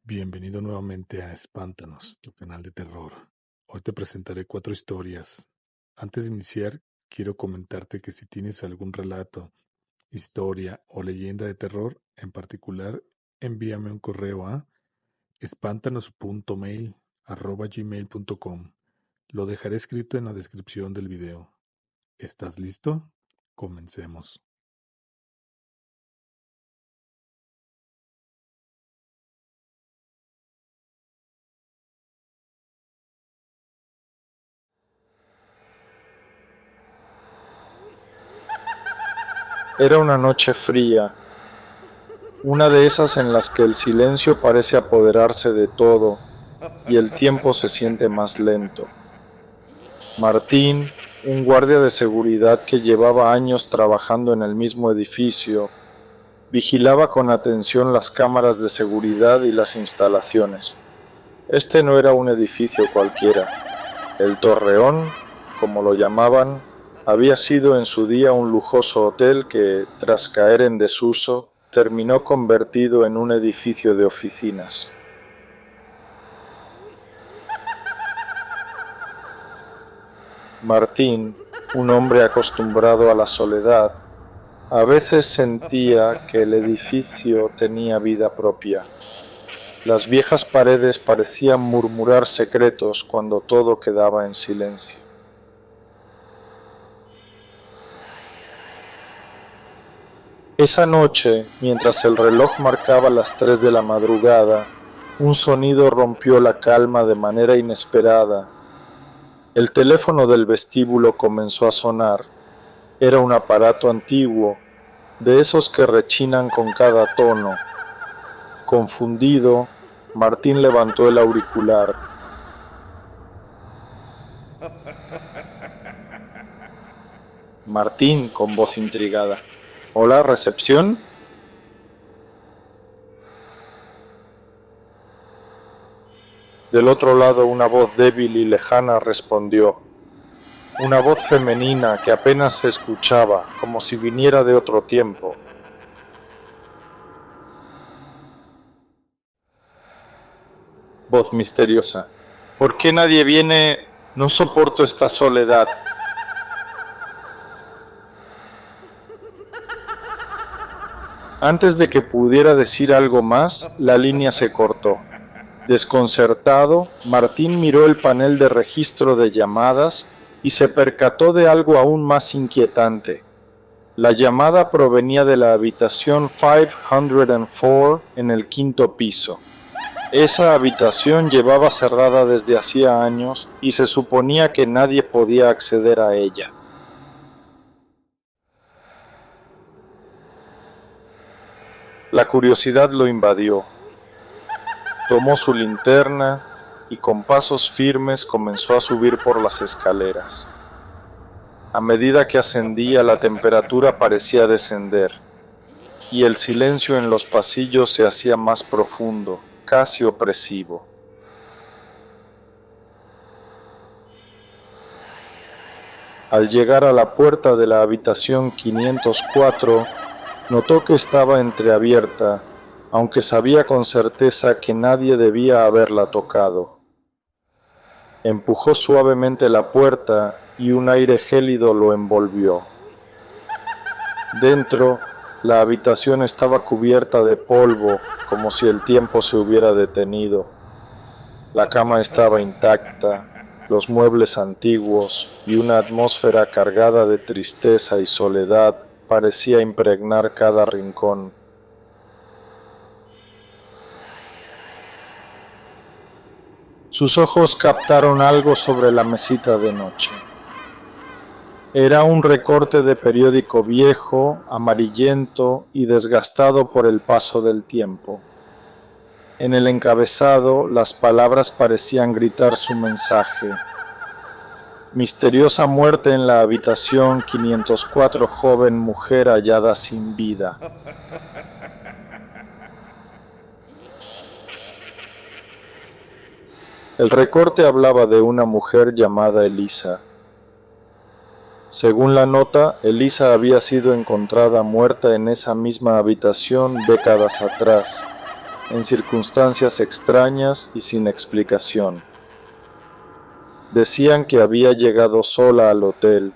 Bienvenido nuevamente a Espántanos, tu canal de terror. Hoy te presentaré 4 historias. Antes de iniciar, quiero comentarte que si tienes algún relato, historia o leyenda de terror en particular, envíame un correo a espantanos.mail@gmail.com. Lo dejaré escrito en la descripción del video. ¿Estás listo? Comencemos. Era una noche fría, una de esas en las que el silencio parece apoderarse de todo y el tiempo se siente más lento. Martín, un guardia de seguridad que llevaba años trabajando en el mismo edificio, vigilaba con atención las cámaras de seguridad y las instalaciones. Este no era un edificio cualquiera. El Torreón, como lo llamaban, había sido en su día un lujoso hotel que, tras caer en desuso, terminó convertido en un edificio de oficinas. Martín, un hombre acostumbrado a la soledad, a veces sentía que el edificio tenía vida propia. Las viejas paredes parecían murmurar secretos cuando todo quedaba en silencio. Esa noche, mientras el reloj marcaba las 3 de la madrugada, un sonido rompió la calma de manera inesperada. El teléfono del vestíbulo comenzó a sonar. Era un aparato antiguo, de esos que rechinan con cada tono. Confundido, Martín levantó el auricular. Martín, con voz intrigada. ¿Hola, recepción? Del otro lado una voz débil y lejana respondió. Una voz femenina que apenas se escuchaba, como si viniera de otro tiempo. Voz misteriosa. ¿Por qué nadie viene? No soporto esta soledad. Antes de que pudiera decir algo más, la línea se cortó. Desconcertado, Martín miró el panel de registro de llamadas y se percató de algo aún más inquietante. La llamada provenía de la habitación 504 en el 5º piso. Esa habitación llevaba cerrada desde hacía años y se suponía que nadie podía acceder a ella. La curiosidad lo invadió. Tomó su linterna y con pasos firmes comenzó a subir por las escaleras. A medida que ascendía, la temperatura parecía descender, y el silencio en los pasillos se hacía más profundo, casi opresivo. Al llegar a la puerta de la habitación 504, notó que estaba entreabierta, aunque sabía con certeza que nadie debía haberla tocado. Empujó suavemente la puerta y un aire gélido lo envolvió. Dentro, la habitación estaba cubierta de polvo, como si el tiempo se hubiera detenido. La cama estaba intacta, los muebles antiguos y una atmósfera cargada de tristeza y soledad parecía impregnar cada rincón. Sus ojos captaron algo sobre la mesita de noche. Era un recorte de periódico viejo, amarillento y desgastado por el paso del tiempo. En el encabezado, las palabras parecían gritar su mensaje. Misteriosa muerte en la habitación 504, joven mujer hallada sin vida. El recorte hablaba de una mujer llamada Elisa. Según la nota, Elisa había sido encontrada muerta en esa misma habitación décadas atrás. en circunstancias extrañas y sin explicación. Decían que había llegado sola al hotel,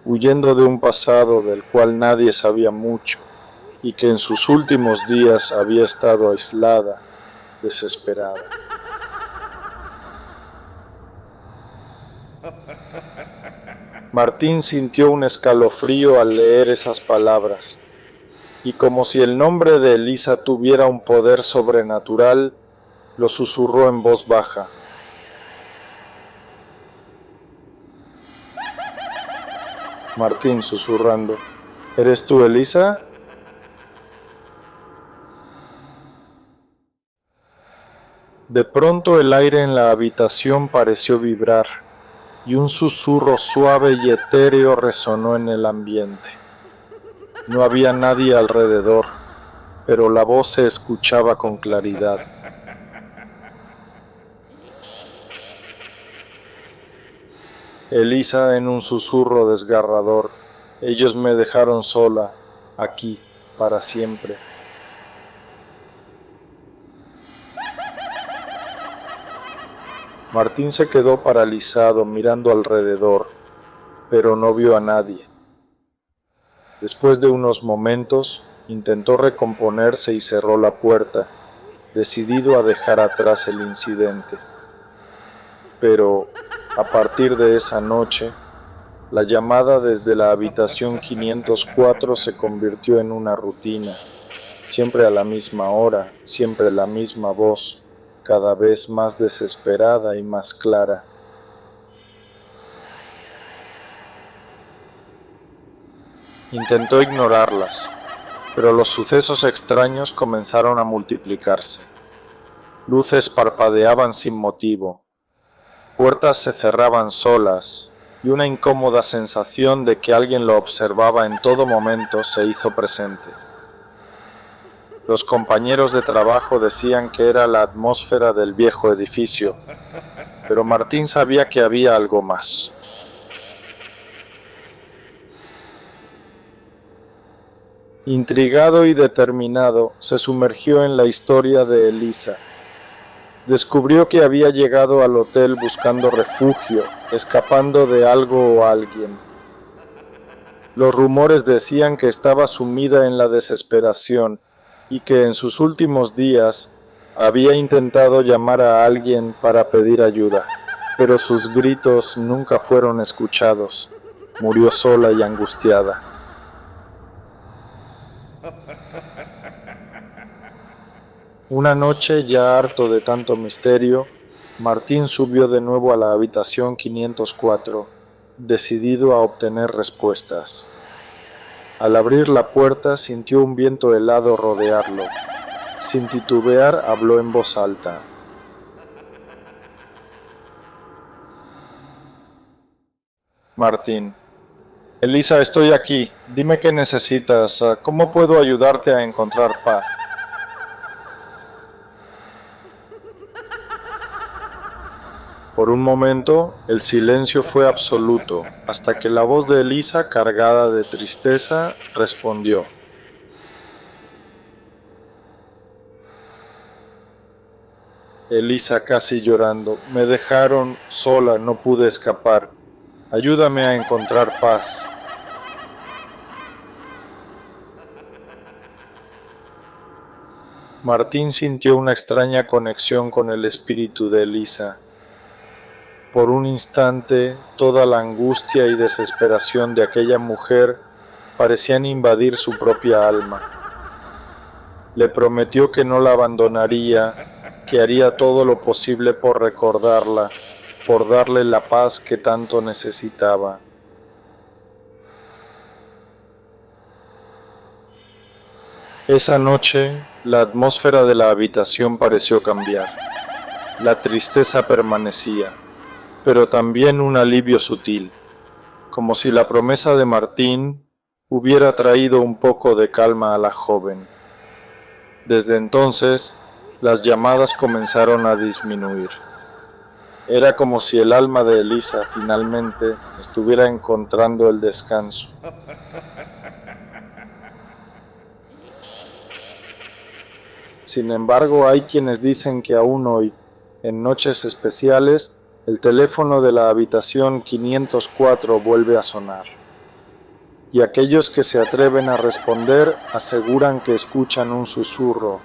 huyendo de un pasado del cual nadie sabía mucho, y que en sus últimos días había estado aislada, desesperada. Martín sintió un escalofrío al leer esas palabras, y como si el nombre de Elisa tuviera un poder sobrenatural, lo susurró en voz baja. Martín susurrando, ¿eres tú, Elisa? De pronto el aire en la habitación pareció vibrar, y un susurro suave y etéreo resonó en el ambiente. No había nadie alrededor, pero la voz se escuchaba con claridad. Elisa en un susurro desgarrador, ellos me dejaron sola, aquí, para siempre. Martín se quedó paralizado mirando alrededor, pero no vio a nadie. Después de unos momentos, intentó recomponerse y cerró la puerta, decidido a dejar atrás el incidente. Pero, a partir de esa noche, la llamada desde la habitación 504 se convirtió en una rutina, siempre a la misma hora, siempre la misma voz, cada vez más desesperada y más clara. Intentó ignorarlas, pero los sucesos extraños comenzaron a multiplicarse. Luces parpadeaban sin motivo, puertas se cerraban solas, y una incómoda sensación de que alguien lo observaba en todo momento se hizo presente. Los compañeros de trabajo decían que era la atmósfera del viejo edificio, pero Martín sabía que había algo más. Intrigado y determinado, se sumergió en la historia de Elisa. Descubrió que había llegado al hotel buscando refugio, escapando de algo o alguien. Los rumores decían que estaba sumida en la desesperación y que en sus últimos días había intentado llamar a alguien para pedir ayuda, pero sus gritos nunca fueron escuchados. Murió sola y angustiada. Una noche, ya harto de tanto misterio, Martín subió de nuevo a la habitación 504, decidido a obtener respuestas. Al abrir la puerta sintió un viento helado rodearlo. Sin titubear habló en voz alta. Martín. Elisa, estoy aquí. Dime qué necesitas. ¿Cómo puedo ayudarte a encontrar paz? Por un momento, el silencio fue absoluto, hasta que la voz de Elisa, cargada de tristeza, respondió. Elisa casi llorando, me dejaron sola, no pude escapar. Ayúdame a encontrar paz. Martín sintió una extraña conexión con el espíritu de Elisa. Por un instante, toda la angustia y desesperación de aquella mujer parecían invadir su propia alma. Le prometió que no la abandonaría, que haría todo lo posible por recordarla, por darle la paz que tanto necesitaba. Esa noche, la atmósfera de la habitación pareció cambiar. La tristeza permanecía, pero también un alivio sutil, como si la promesa de Martín hubiera traído un poco de calma a la joven. Desde entonces, las llamadas comenzaron a disminuir. Era como si el alma de Elisa finalmente estuviera encontrando el descanso. Sin embargo, hay quienes dicen que aún hoy, en noches especiales, el teléfono de la habitación 504 vuelve a sonar. Y aquellos que se atreven a responder aseguran que escuchan un susurro,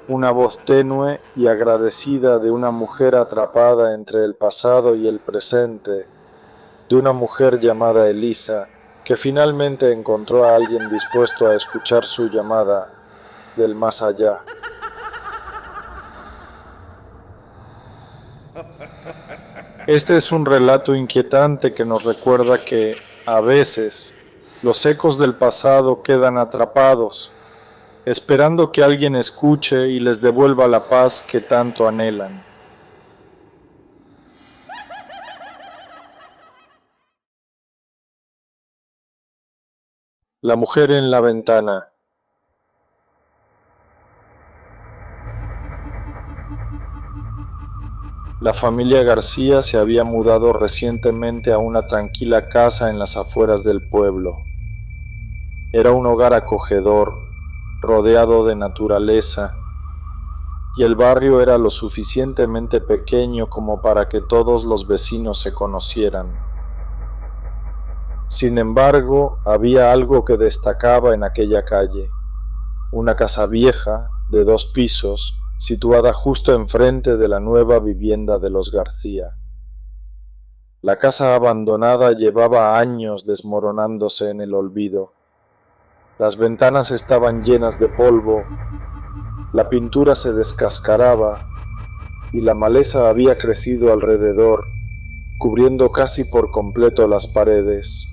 una voz tenue y agradecida de una mujer atrapada entre el pasado y el presente, de una mujer llamada Elisa, que finalmente encontró a alguien dispuesto a escuchar su llamada del más allá. Este es un relato inquietante que nos recuerda que, a veces, los ecos del pasado quedan atrapados, esperando que alguien escuche y les devuelva la paz que tanto anhelan. La mujer en la ventana. La familia García se había mudado recientemente a una tranquila casa en las afueras del pueblo. Era un hogar acogedor, rodeado de naturaleza, y el barrio era lo suficientemente pequeño como para que todos los vecinos se conocieran. Sin embargo, había algo que destacaba en aquella calle: una casa vieja, de 2 pisos, situada justo enfrente de la nueva vivienda de los García. La casa abandonada llevaba años desmoronándose en el olvido. Las ventanas estaban llenas de polvo, la pintura se descascaraba y la maleza había crecido alrededor, cubriendo casi por completo las paredes.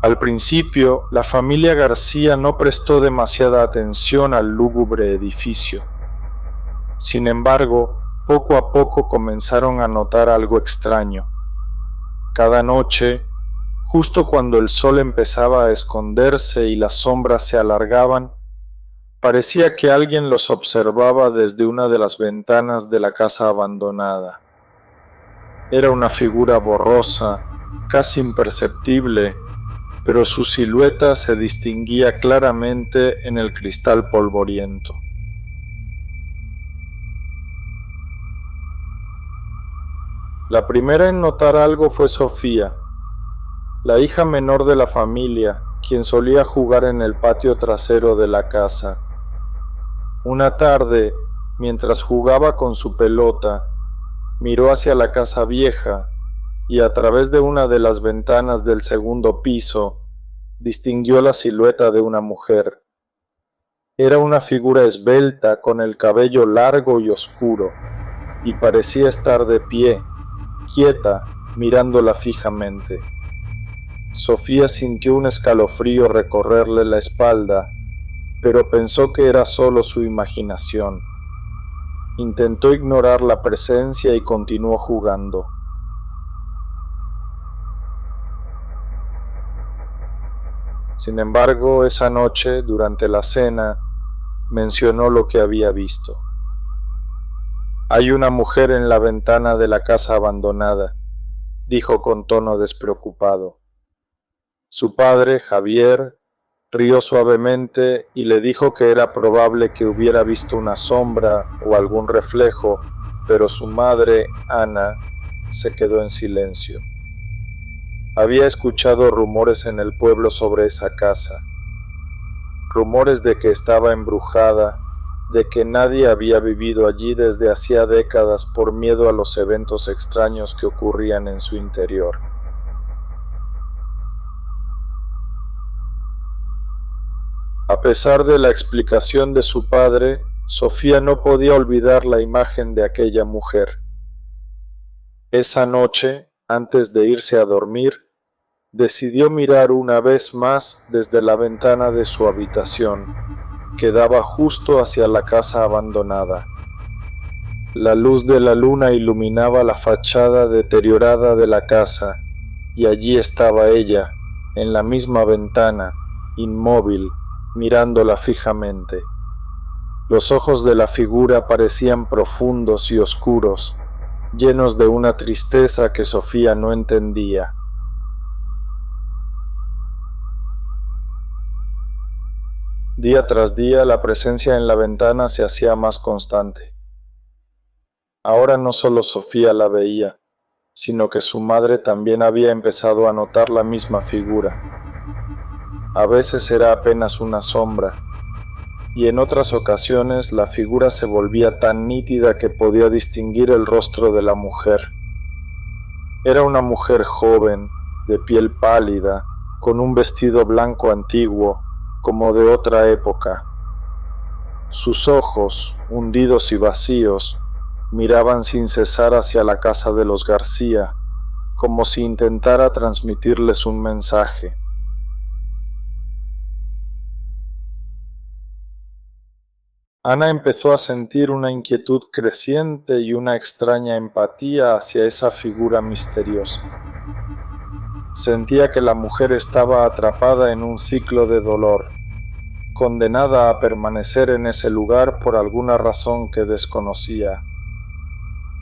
Al principio, la familia García no prestó demasiada atención al lúgubre edificio. Sin embargo, poco a poco comenzaron a notar algo extraño. Cada noche, justo cuando el sol empezaba a esconderse y las sombras se alargaban, parecía que alguien los observaba desde una de las ventanas de la casa abandonada. Era una figura borrosa, casi imperceptible, pero su silueta se distinguía claramente en el cristal polvoriento. La primera en notar algo fue Sofía, la hija menor de la familia, quien solía jugar en el patio trasero de la casa. Una tarde, mientras jugaba con su pelota, miró hacia la casa vieja y a través de una de las ventanas del segundo piso distinguió la silueta de una mujer. Era una figura esbelta con el cabello largo y oscuro, y parecía estar de pie, quieta, mirándola fijamente. Sofía sintió un escalofrío recorrerle la espalda, pero pensó que era solo su imaginación. Intentó ignorar la presencia y continuó jugando. Sin embargo, esa noche, durante la cena, mencionó lo que había visto. «Hay una mujer en la ventana de la casa abandonada», dijo con tono despreocupado. Su padre, Javier, rió suavemente y le dijo que era probable que hubiera visto una sombra o algún reflejo, pero su madre, Ana, se quedó en silencio. Había escuchado rumores en el pueblo sobre esa casa, rumores de que estaba embrujada, de que nadie había vivido allí desde hacía décadas por miedo a los eventos extraños que ocurrían en su interior. A pesar de la explicación de su padre, Sofía no podía olvidar la imagen de aquella mujer. Esa noche, antes de irse a dormir, decidió mirar una vez más desde la ventana de su habitación, que daba justo hacia la casa abandonada. La luz de la luna iluminaba la fachada deteriorada de la casa, y allí estaba ella, en la misma ventana, inmóvil, mirándola fijamente. Los ojos de la figura parecían profundos y oscuros, llenos de una tristeza que Sofía no entendía. Día tras día la presencia en la ventana se hacía más constante. Ahora no solo Sofía la veía, sino que su madre también había empezado a notar la misma figura. A veces era apenas una sombra, y en otras ocasiones la figura se volvía tan nítida que podía distinguir el rostro de la mujer. Era una mujer joven, de piel pálida, con un vestido blanco antiguo, como de otra época. Sus ojos, hundidos y vacíos, miraban sin cesar hacia la casa de los García, como si intentara transmitirles un mensaje. Ana empezó a sentir una inquietud creciente y una extraña empatía hacia esa figura misteriosa. Sentía que la mujer estaba atrapada en un ciclo de dolor, condenada a permanecer en ese lugar por alguna razón que desconocía.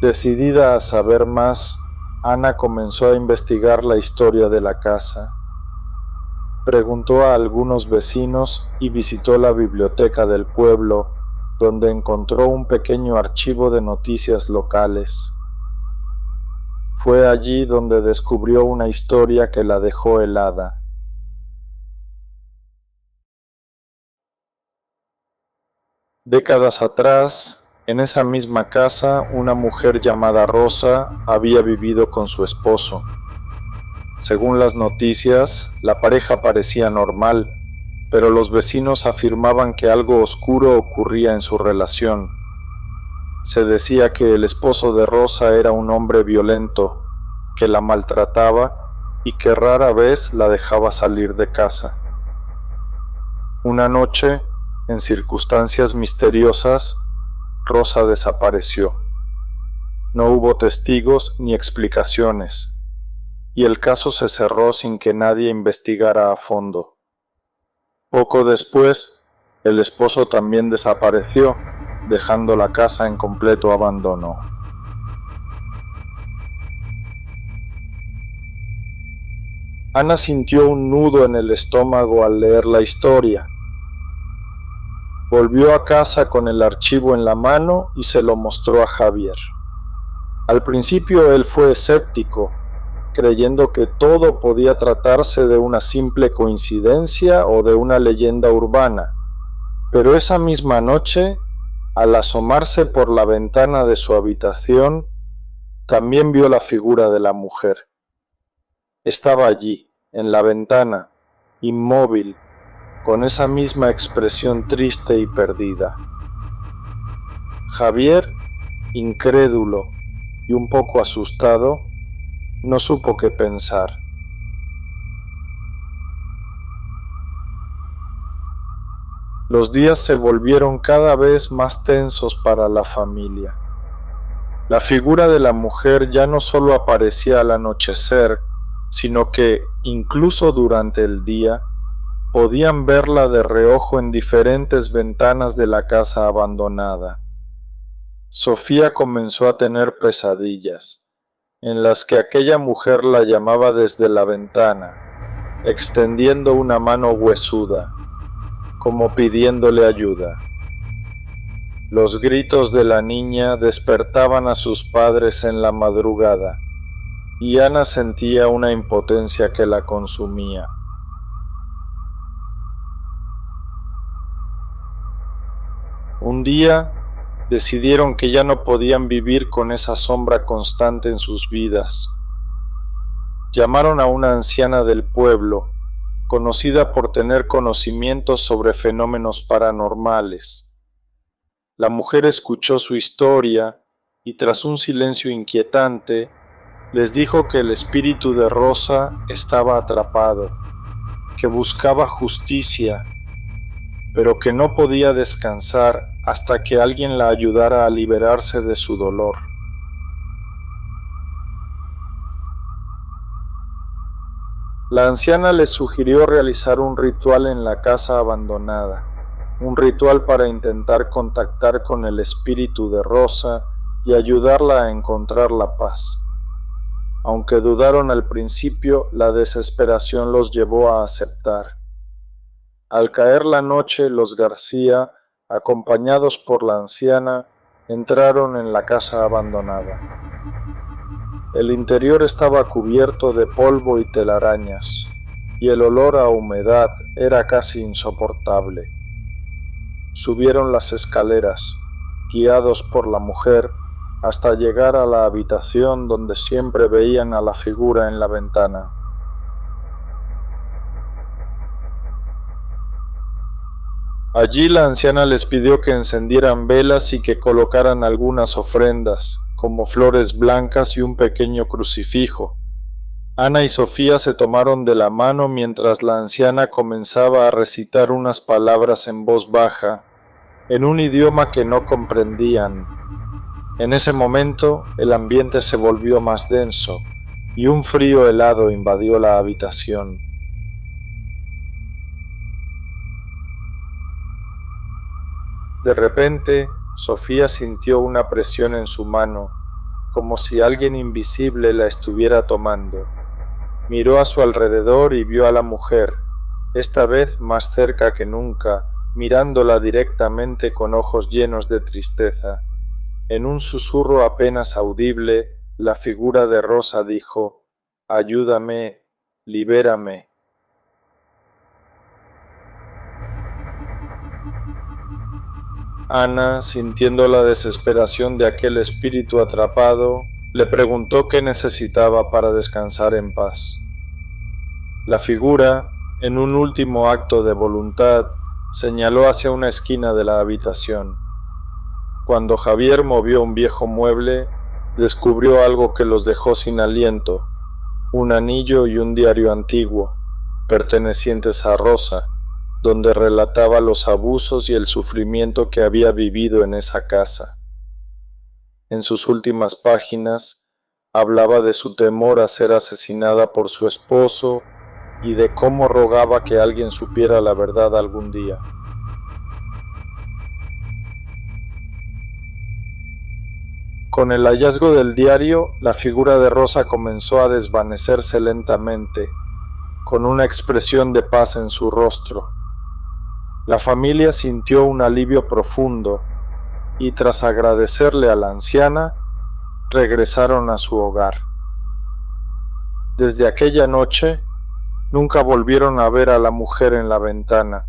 Decidida a saber más, Ana comenzó a investigar la historia de la casa. Preguntó a algunos vecinos y visitó la biblioteca del pueblo, donde encontró un pequeño archivo de noticias locales. Fue allí donde descubrió una historia que la dejó helada. Décadas atrás, en esa misma casa, una mujer llamada Rosa había vivido con su esposo. Según las noticias, la pareja parecía normal, pero los vecinos afirmaban que algo oscuro ocurría en su relación. Se decía que el esposo de Rosa era un hombre violento, que la maltrataba y que rara vez la dejaba salir de casa. Una noche, en circunstancias misteriosas, Rosa desapareció. No hubo testigos ni explicaciones, y el caso se cerró sin que nadie investigara a fondo. Poco después, el esposo también desapareció, dejando la casa en completo abandono. Ana sintió un nudo en el estómago al leer la historia. Volvió a casa con el archivo en la mano y se lo mostró a Javier. Al principio él fue escéptico, creyendo que todo podía tratarse de una simple coincidencia o de una leyenda urbana, pero esa misma noche, al asomarse por la ventana de su habitación, también vio la figura de la mujer. Estaba allí, en la ventana, inmóvil, con esa misma expresión triste y perdida. Javier, incrédulo y un poco asustado, no supo qué pensar. Los días se volvieron cada vez más tensos para la familia. La figura de la mujer ya no solo aparecía al anochecer, sino que, incluso durante el día, podían verla de reojo en diferentes ventanas de la casa abandonada. Sofía comenzó a tener pesadillas, en las que aquella mujer la llamaba desde la ventana, extendiendo una mano huesuda, como pidiéndole ayuda. Los gritos de la niña despertaban a sus padres en la madrugada, y Ana sentía una impotencia que la consumía. Un día decidieron que ya no podían vivir con esa sombra constante en sus vidas. Llamaron a una anciana del pueblo, conocida por tener conocimientos sobre fenómenos paranormales. La mujer escuchó su historia y, tras un silencio inquietante, les dijo que el espíritu de Rosa estaba atrapado, que buscaba justicia, pero que no podía descansar hasta que alguien la ayudara a liberarse de su dolor. La anciana les sugirió realizar un ritual en la casa abandonada, un ritual para intentar contactar con el espíritu de Rosa y ayudarla a encontrar la paz. Aunque dudaron al principio, la desesperación los llevó a aceptar. Al caer la noche, los García, acompañados por la anciana, entraron en la casa abandonada. El interior estaba cubierto de polvo y telarañas, y el olor a humedad era casi insoportable. Subieron las escaleras, guiados por la mujer, hasta llegar a la habitación donde siempre veían a la figura en la ventana. Allí la anciana les pidió que encendieran velas y que colocaran algunas ofrendas, como flores blancas y un pequeño crucifijo. Ana y Sofía se tomaron de la mano mientras la anciana comenzaba a recitar unas palabras en voz baja, en un idioma que no comprendían. En ese momento el ambiente se volvió más denso y un frío helado invadió la habitación. De repente, Sofía sintió una presión en su mano, como si alguien invisible la estuviera tomando. Miró a su alrededor y vio a la mujer, esta vez más cerca que nunca, mirándola directamente con ojos llenos de tristeza. En un susurro apenas audible, la figura de Rosa dijo: «Ayúdame, libérame». Ana, sintiendo la desesperación de aquel espíritu atrapado, le preguntó qué necesitaba para descansar en paz. La figura, en un último acto de voluntad, señaló hacia una esquina de la habitación. Cuando Javier movió un viejo mueble, descubrió algo que los dejó sin aliento: un anillo y un diario antiguo, pertenecientes a Rosa, donde relataba los abusos y el sufrimiento que había vivido en esa casa. En sus últimas páginas, hablaba de su temor a ser asesinada por su esposo y de cómo rogaba que alguien supiera la verdad algún día. Con el hallazgo del diario, la figura de Rosa comenzó a desvanecerse lentamente, con una expresión de paz en su rostro. La familia sintió un alivio profundo y, tras agradecerle a la anciana, regresaron a su hogar. Desde aquella noche, nunca volvieron a ver a la mujer en la ventana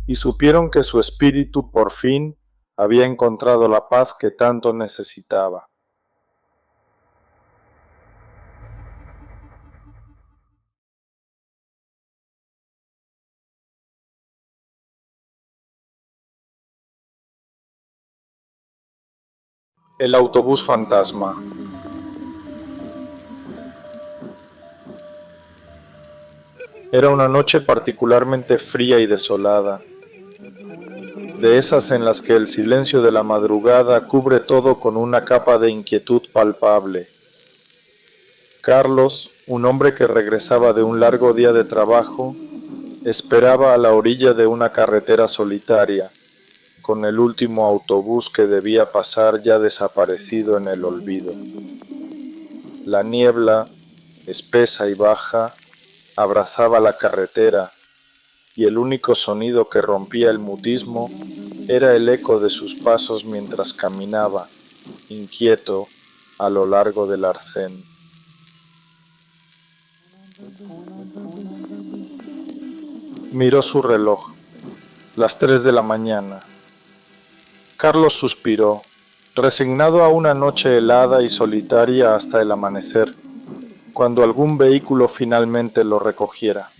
y supieron que su espíritu por fin había encontrado la paz que tanto necesitaba. El autobús fantasma. Era una noche particularmente fría y desolada, de esas en las que el silencio de la madrugada cubre todo con una capa de inquietud palpable. Carlos, un hombre que regresaba de un largo día de trabajo, esperaba a la orilla de una carretera solitaria, con el último autobús que debía pasar ya desaparecido en el olvido. La niebla, espesa y baja, abrazaba la carretera, y el único sonido que rompía el mutismo era el eco de sus pasos mientras caminaba, inquieto, a lo largo del arcén. Miró su reloj, las 3 de la mañana. Carlos suspiró, resignado a una noche helada y solitaria hasta el amanecer, cuando algún vehículo finalmente lo recogiera.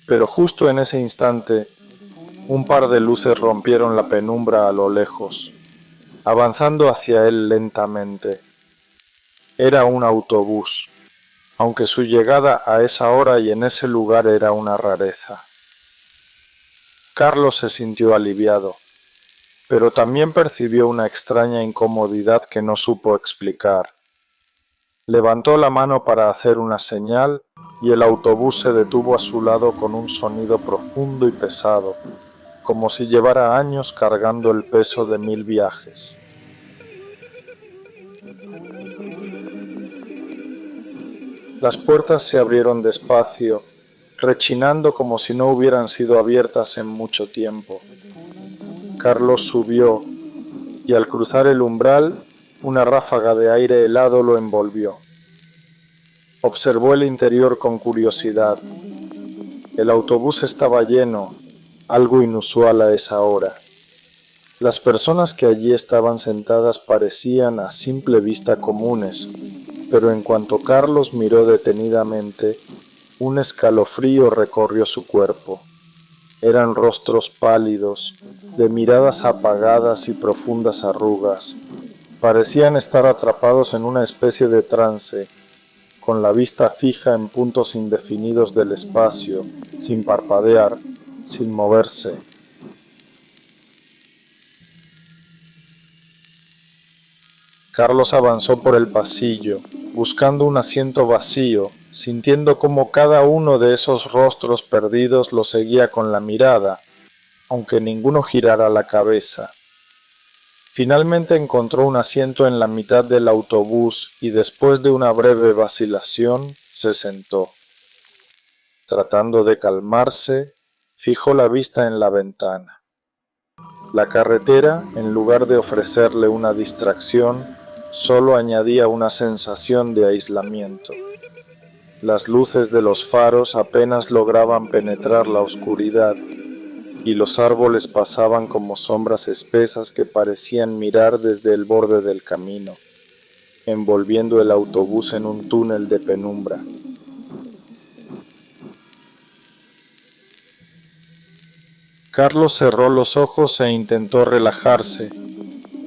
Pero justo en ese instante, un par de luces rompieron la penumbra a lo lejos, avanzando hacia él lentamente. Era un autobús, aunque su llegada a esa hora y en ese lugar era una rareza. Carlos se sintió aliviado, pero también percibió una extraña incomodidad que no supo explicar. Levantó la mano para hacer una señal y el autobús se detuvo a su lado con un sonido profundo y pesado, como si llevara años cargando el peso de 1000 viajes. Las puertas se abrieron despacio, rechinando como si no hubieran sido abiertas en mucho tiempo. Carlos subió y al cruzar el umbral, una ráfaga de aire helado lo envolvió. Observó el interior con curiosidad. El autobús estaba lleno, algo inusual a esa hora. Las personas que allí estaban sentadas parecían a simple vista comunes, pero en cuanto Carlos miró detenidamente, un escalofrío recorrió su cuerpo. Eran rostros pálidos, de miradas apagadas y profundas arrugas. Parecían estar atrapados en una especie de trance, con la vista fija en puntos indefinidos del espacio, sin parpadear, sin moverse. Carlos avanzó por el pasillo, buscando un asiento vacío, sintiendo cómo cada uno de esos rostros perdidos lo seguía con la mirada, aunque ninguno girara la cabeza. Finalmente encontró un asiento en la mitad del autobús y después de una breve vacilación se sentó. Tratando de calmarse, fijó la vista en la ventana. La carretera, en lugar de ofrecerle una distracción, solo añadía una sensación de aislamiento. Las luces de los faros apenas lograban penetrar la oscuridad, y los árboles pasaban como sombras espesas que parecían mirar desde el borde del camino, envolviendo el autobús en un túnel de penumbra. Carlos cerró los ojos e intentó relajarse,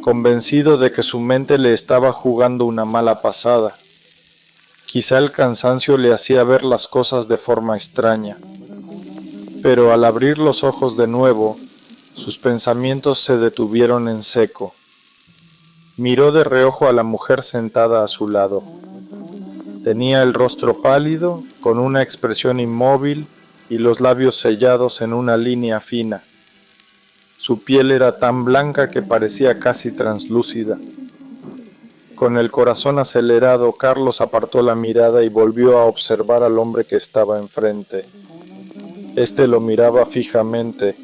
convencido de que su mente le estaba jugando una mala pasada. Quizá el cansancio le hacía ver las cosas de forma extraña, pero al abrir los ojos de nuevo, sus pensamientos se detuvieron en seco. Miró de reojo a la mujer sentada a su lado. Tenía el rostro pálido, con una expresión inmóvil y los labios sellados en una línea fina. Su piel era tan blanca que parecía casi translúcida. Con el corazón acelerado, Carlos apartó la mirada y volvió a observar al hombre que estaba enfrente. Este lo miraba fijamente,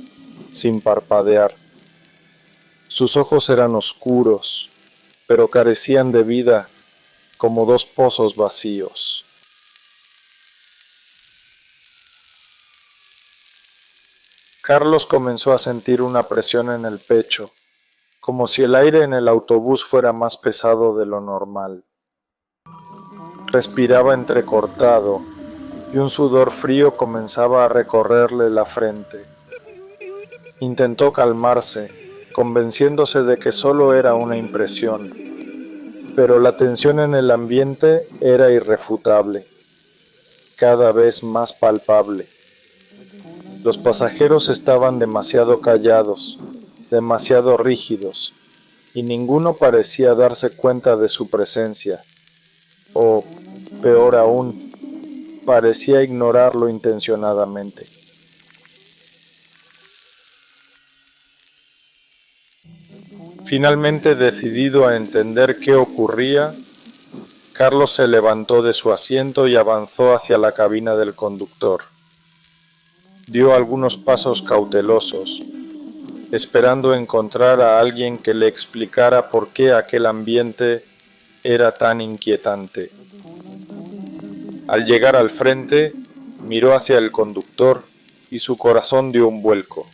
sin parpadear. Sus ojos eran oscuros, pero carecían de vida, como dos pozos vacíos. Carlos comenzó a sentir una presión en el pecho, como si el aire en el autobús fuera más pesado de lo normal. Respiraba entrecortado y un sudor frío comenzaba a recorrerle la frente. Intentó calmarse, convenciéndose de que solo era una impresión, pero la tensión en el ambiente era irrefutable, cada vez más palpable. Los pasajeros estaban demasiado callados, demasiado rígidos, y ninguno parecía darse cuenta de su presencia, o, peor aún, parecía ignorarlo intencionadamente. Finalmente, decidido a entender qué ocurría, Carlos se levantó de su asiento y avanzó hacia la cabina del conductor. Dio algunos pasos cautelosos, esperando encontrar a alguien que le explicara por qué aquel ambiente era tan inquietante. Al llegar al frente, miró hacia el conductor y su corazón dio un vuelco.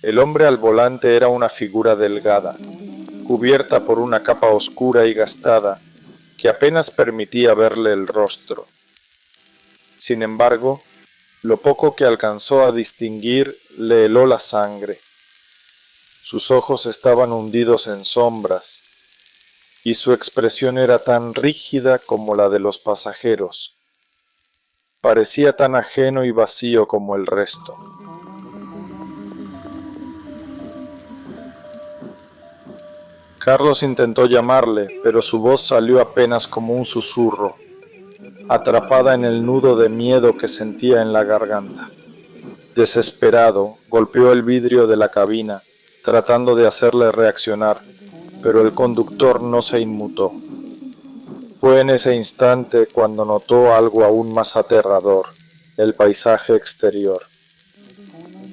El hombre al volante era una figura delgada, cubierta por una capa oscura y gastada que apenas permitía verle el rostro. Sin embargo, lo poco que alcanzó a distinguir le heló la sangre. Sus ojos estaban hundidos en sombras, y su expresión era tan rígida como la de los pasajeros. Parecía tan ajeno y vacío como el resto. Carlos intentó llamarle, pero su voz salió apenas como un susurro, atrapada en el nudo de miedo que sentía en la garganta. Desesperado, golpeó el vidrio de la cabina, tratando de hacerle reaccionar, pero el conductor no se inmutó. Fue en ese instante cuando notó algo aún más aterrador, el paisaje exterior.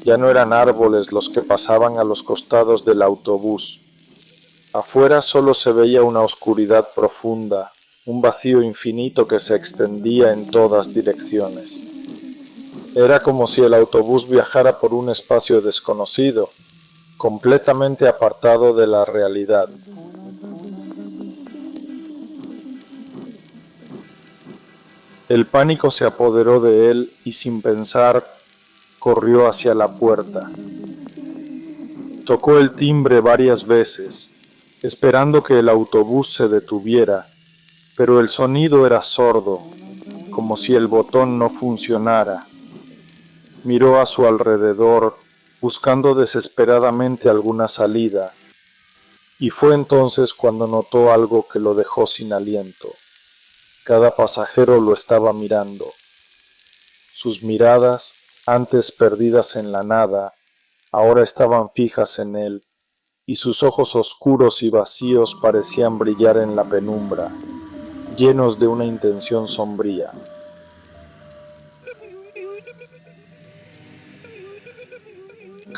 Ya no eran árboles los que pasaban a los costados del autobús. Afuera solo se veía una oscuridad profunda, un vacío infinito que se extendía en todas direcciones. Era como si el autobús viajara por un espacio desconocido, completamente apartado de la realidad. El pánico se apoderó de él y sin pensar corrió hacia la puerta. Tocó el timbre varias veces, esperando que el autobús se detuviera, pero el sonido era sordo, como si el botón no funcionara. Miró a su alrededor, buscando desesperadamente alguna salida, y fue entonces cuando notó algo que lo dejó sin aliento. Cada pasajero lo estaba mirando. Sus miradas, antes perdidas en la nada, ahora estaban fijas en él, y sus ojos oscuros y vacíos parecían brillar en la penumbra, llenos de una intención sombría.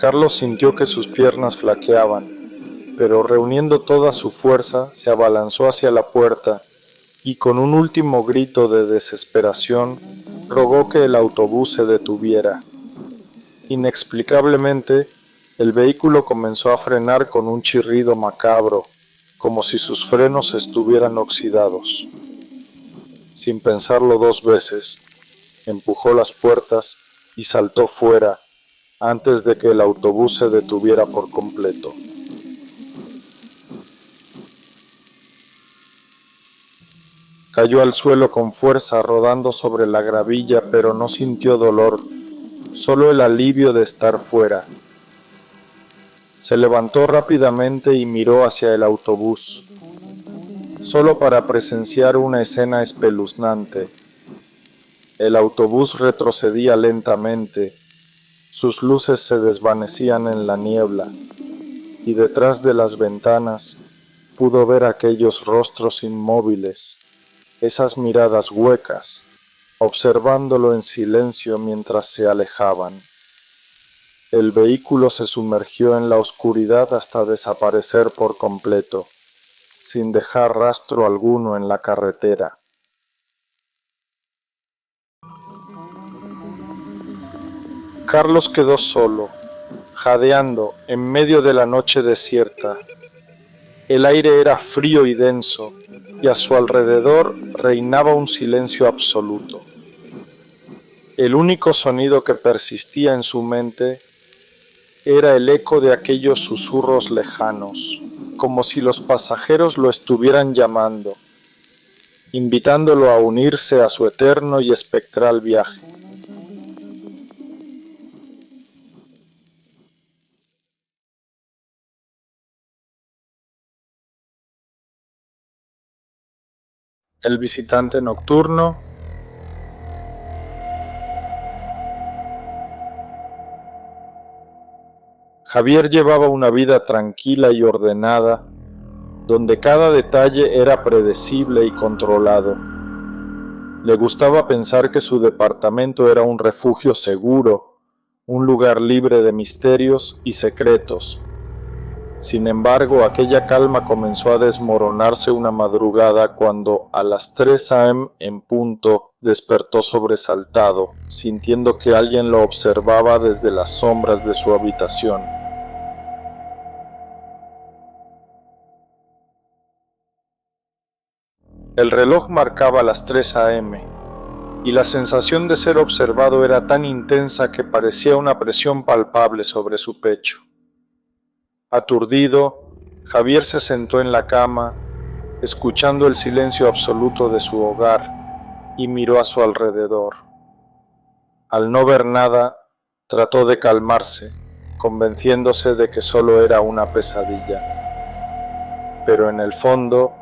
Carlos sintió que sus piernas flaqueaban, pero reuniendo toda su fuerza se abalanzó hacia la puerta y con un último grito de desesperación rogó que el autobús se detuviera. Inexplicablemente, el vehículo comenzó a frenar con un chirrido macabro, como si sus frenos estuvieran oxidados. Sin pensarlo dos veces, empujó las puertas y saltó fuera antes de que el autobús se detuviera por completo. Cayó al suelo con fuerza rodando sobre la gravilla, pero no sintió dolor, solo el alivio de estar fuera. Se levantó rápidamente y miró hacia el autobús, solo para presenciar una escena espeluznante. El autobús retrocedía lentamente, sus luces se desvanecían en la niebla, y detrás de las ventanas pudo ver aquellos rostros inmóviles, esas miradas huecas, observándolo en silencio mientras se alejaban. El vehículo se sumergió en la oscuridad hasta desaparecer por completo, sin dejar rastro alguno en la carretera. Carlos quedó solo, jadeando en medio de la noche desierta. El aire era frío y denso, y a su alrededor reinaba un silencio absoluto. El único sonido que persistía en su mente era el eco de aquellos susurros lejanos, como si los pasajeros lo estuvieran llamando, invitándolo a unirse a su eterno y espectral viaje. El visitante nocturno. Javier llevaba una vida tranquila y ordenada, donde cada detalle era predecible y controlado. Le gustaba pensar que su departamento era un refugio seguro, un lugar libre de misterios y secretos. Sin embargo, aquella calma comenzó a desmoronarse una madrugada cuando, a las 3 a.m. en punto, despertó sobresaltado, sintiendo que alguien lo observaba desde las sombras de su habitación. El reloj marcaba las 3 a.m. y la sensación de ser observado era tan intensa que parecía una presión palpable sobre su pecho. Aturdido, Javier se sentó en la cama, escuchando el silencio absoluto de su hogar, y miró a su alrededor. Al no ver nada, trató de calmarse, convenciéndose de que solo era una pesadilla. Pero en el fondo,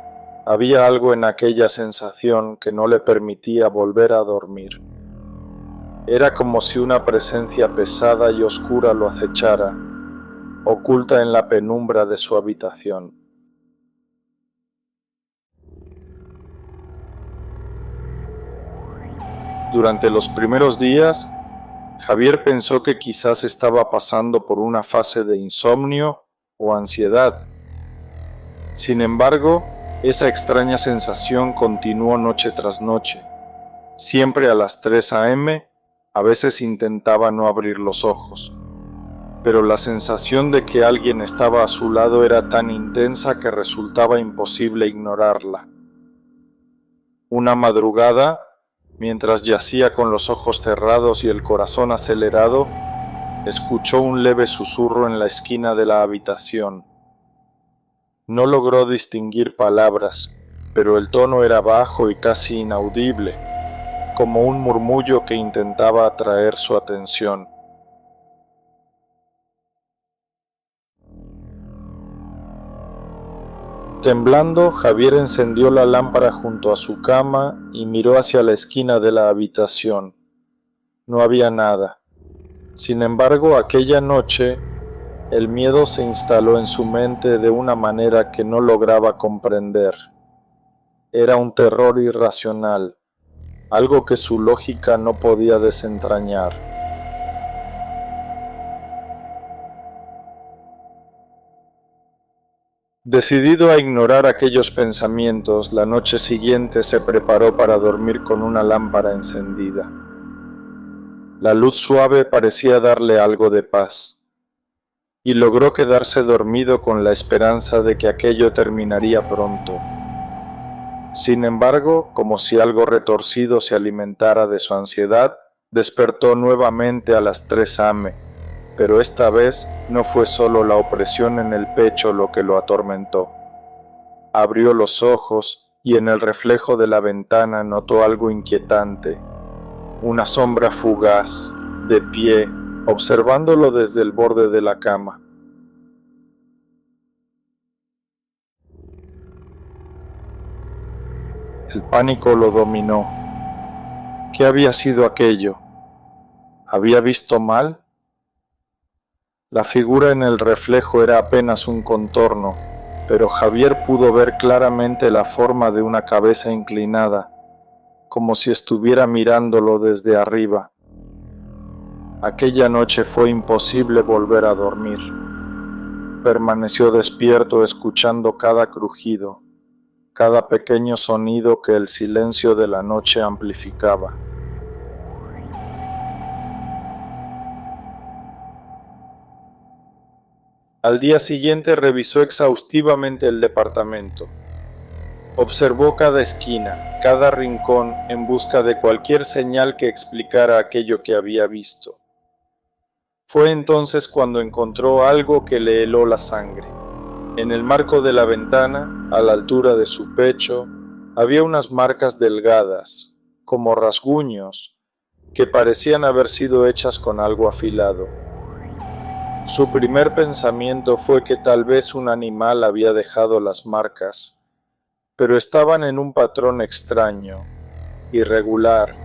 había algo en aquella sensación que no le permitía volver a dormir. Era como si una presencia pesada y oscura lo acechara, oculta en la penumbra de su habitación. Durante los primeros días, Javier pensó que quizás estaba pasando por una fase de insomnio o ansiedad. Sin embargo, esa extraña sensación continuó noche tras noche. Siempre a las 3 a.m., a veces intentaba no abrir los ojos, pero la sensación de que alguien estaba a su lado era tan intensa que resultaba imposible ignorarla. Una madrugada, mientras yacía con los ojos cerrados y el corazón acelerado, escuchó un leve susurro en la esquina de la habitación. No logró distinguir palabras, pero el tono era bajo y casi inaudible, como un murmullo que intentaba atraer su atención. Temblando, Javier encendió la lámpara junto a su cama y miró hacia la esquina de la habitación. No había nada. Sin embargo, aquella noche, el miedo se instaló en su mente de una manera que no lograba comprender. Era un terror irracional, algo que su lógica no podía desentrañar. Decidido a ignorar aquellos pensamientos, la noche siguiente se preparó para dormir con una lámpara encendida. La luz suave parecía darle algo de paz, y logró quedarse dormido con la esperanza de que aquello terminaría pronto. Sin embargo, como si algo retorcido se alimentara de su ansiedad, despertó nuevamente a las 3 a.m., pero esta vez no fue solo la opresión en el pecho lo que lo atormentó. Abrió los ojos y en el reflejo de la ventana notó algo inquietante, una sombra fugaz, de pie, observándolo desde el borde de la cama. El pánico lo dominó. ¿Qué había sido aquello? ¿Había visto mal? La figura en el reflejo era apenas un contorno, pero Javier pudo ver claramente la forma de una cabeza inclinada, como si estuviera mirándolo desde arriba. Aquella noche fue imposible volver a dormir. Permaneció despierto escuchando cada crujido, cada pequeño sonido que el silencio de la noche amplificaba. Al día siguiente revisó exhaustivamente el departamento. Observó cada esquina, cada rincón en busca de cualquier señal que explicara aquello que había visto. Fue entonces cuando encontró algo que le heló la sangre. En el marco de la ventana, a la altura de su pecho, había unas marcas delgadas, como rasguños, que parecían haber sido hechas con algo afilado. Su primer pensamiento fue que tal vez un animal había dejado las marcas, pero estaban en un patrón extraño, irregular,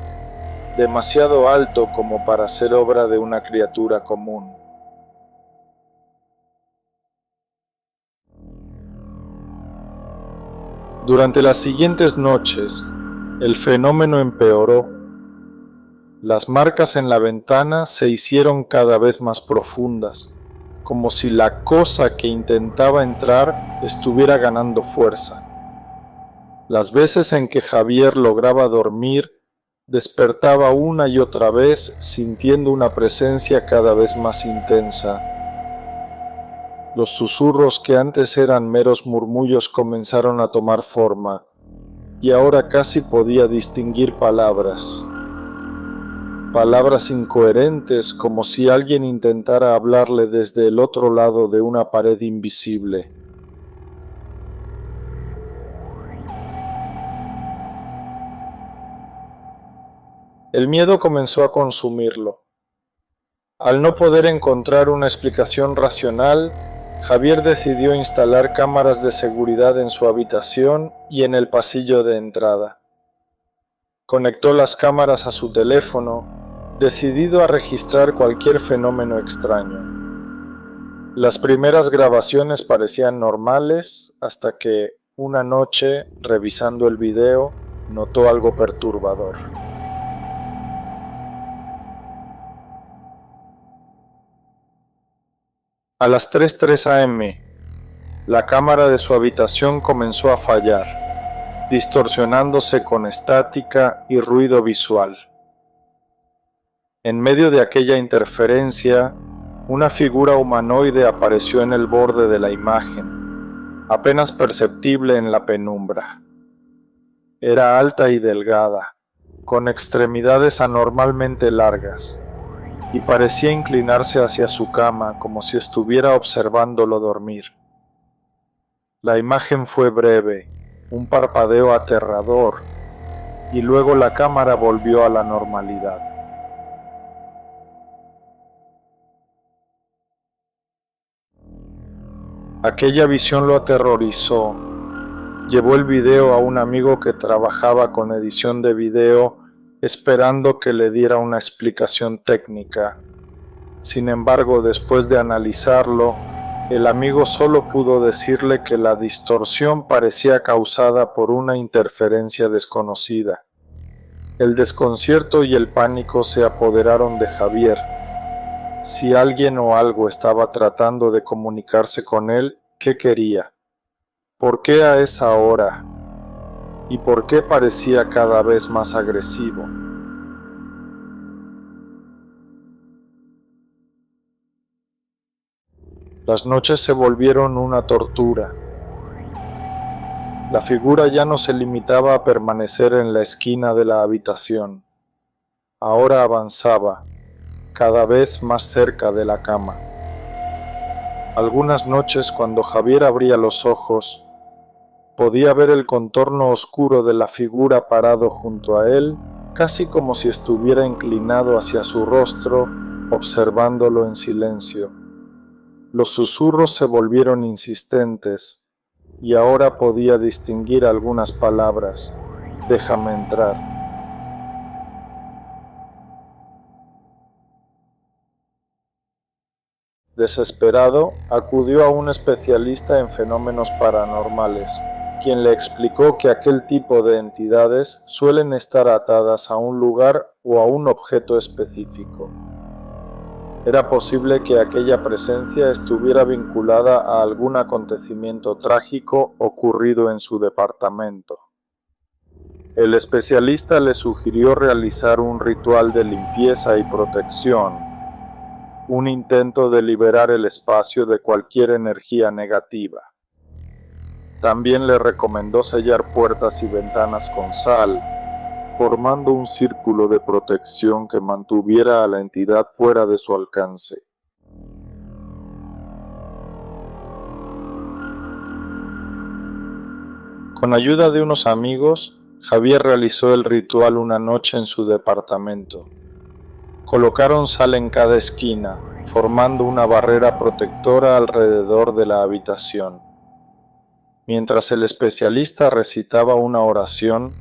demasiado alto como para ser obra de una criatura común. Durante las siguientes noches, el fenómeno empeoró. Las marcas en la ventana se hicieron cada vez más profundas, como si la cosa que intentaba entrar estuviera ganando fuerza. Las veces en que Javier lograba dormir, despertaba una y otra vez sintiendo una presencia cada vez más intensa. Los susurros que antes eran meros murmullos comenzaron a tomar forma, y ahora casi podía distinguir palabras. Palabras incoherentes, como si alguien intentara hablarle desde el otro lado de una pared invisible. El miedo comenzó a consumirlo. Al no poder encontrar una explicación racional, Javier decidió instalar cámaras de seguridad en su habitación y en el pasillo de entrada. Conectó las cámaras a su teléfono, decidido a registrar cualquier fenómeno extraño. Las primeras grabaciones parecían normales hasta que, una noche, revisando el video, notó algo perturbador. A las 3:03 am, la cámara de su habitación comenzó a fallar, distorsionándose con estática y ruido visual. En medio de aquella interferencia, una figura humanoide apareció en el borde de la imagen, apenas perceptible en la penumbra. Era alta y delgada, con extremidades anormalmente largas, y parecía inclinarse hacia su cama como si estuviera observándolo dormir. La imagen fue breve, un parpadeo aterrador, y luego la cámara volvió a la normalidad. Aquella visión lo aterrorizó. Llevó el video a un amigo que trabajaba con edición de video, esperando que le diera una explicación técnica. Sin embargo, después de analizarlo, el amigo solo pudo decirle que la distorsión parecía causada por una interferencia desconocida. El desconcierto y el pánico se apoderaron de Javier. Si alguien o algo estaba tratando de comunicarse con él, ¿qué quería? ¿Por qué a esa hora? ¿Y por qué parecía cada vez más agresivo? Las noches se volvieron una tortura. La figura ya no se limitaba a permanecer en la esquina de la habitación. Ahora avanzaba, cada vez más cerca de la cama. Algunas noches, cuando Javier abría los ojos, podía ver el contorno oscuro de la figura parado junto a él, casi como si estuviera inclinado hacia su rostro, observándolo en silencio. Los susurros se volvieron insistentes, y ahora podía distinguir algunas palabras. «Déjame entrar». Desesperado, acudió a un especialista en fenómenos paranormales, quien le explicó que aquel tipo de entidades suelen estar atadas a un lugar o a un objeto específico. Era posible que aquella presencia estuviera vinculada a algún acontecimiento trágico ocurrido en su departamento. El especialista le sugirió realizar un ritual de limpieza y protección, un intento de liberar el espacio de cualquier energía negativa. También le recomendó sellar puertas y ventanas con sal, formando un círculo de protección que mantuviera a la entidad fuera de su alcance. Con ayuda de unos amigos, Javier realizó el ritual una noche en su departamento. Colocaron sal en cada esquina, formando una barrera protectora alrededor de la habitación. Mientras el especialista recitaba una oración,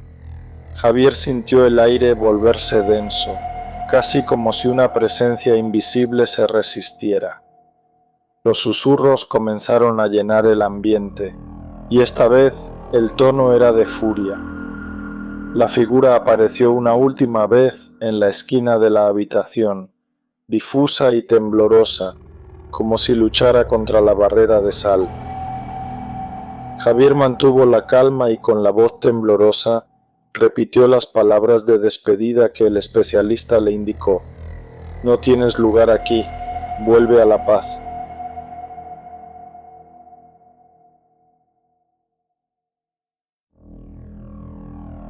Javier sintió el aire volverse denso, casi como si una presencia invisible se resistiera. Los susurros comenzaron a llenar el ambiente, y esta vez el tono era de furia. La figura apareció una última vez en la esquina de la habitación, difusa y temblorosa, como si luchara contra la barrera de sal. Javier mantuvo la calma y con la voz temblorosa repitió las palabras de despedida que el especialista le indicó. «No tienes lugar aquí, vuelve a la paz».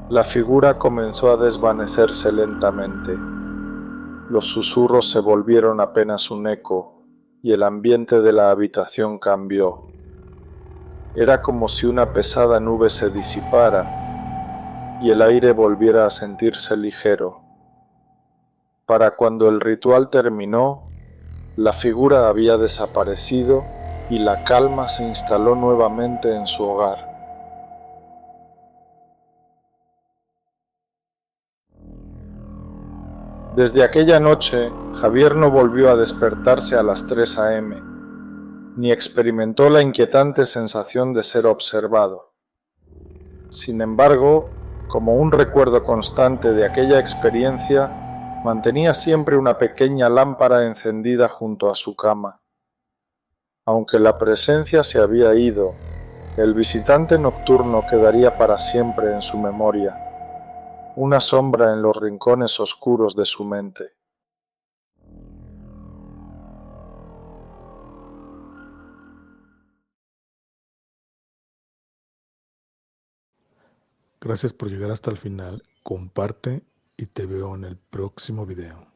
La figura comenzó a desvanecerse lentamente. Los susurros se volvieron apenas un eco, y el ambiente de la habitación cambió. Era como si una pesada nube se disipara, y el aire volviera a sentirse ligero. Para cuando el ritual terminó, la figura había desaparecido y la calma se instaló nuevamente en su hogar. Desde aquella noche, Javier no volvió a despertarse a las 3 am, ni experimentó la inquietante sensación de ser observado. Sin embargo, como un recuerdo constante de aquella experiencia, mantenía siempre una pequeña lámpara encendida junto a su cama. Aunque la presencia se había ido, el visitante nocturno quedaría para siempre en su memoria, una sombra en los rincones oscuros de su mente. Gracias por llegar hasta el final. Comparte y te veo en el próximo video.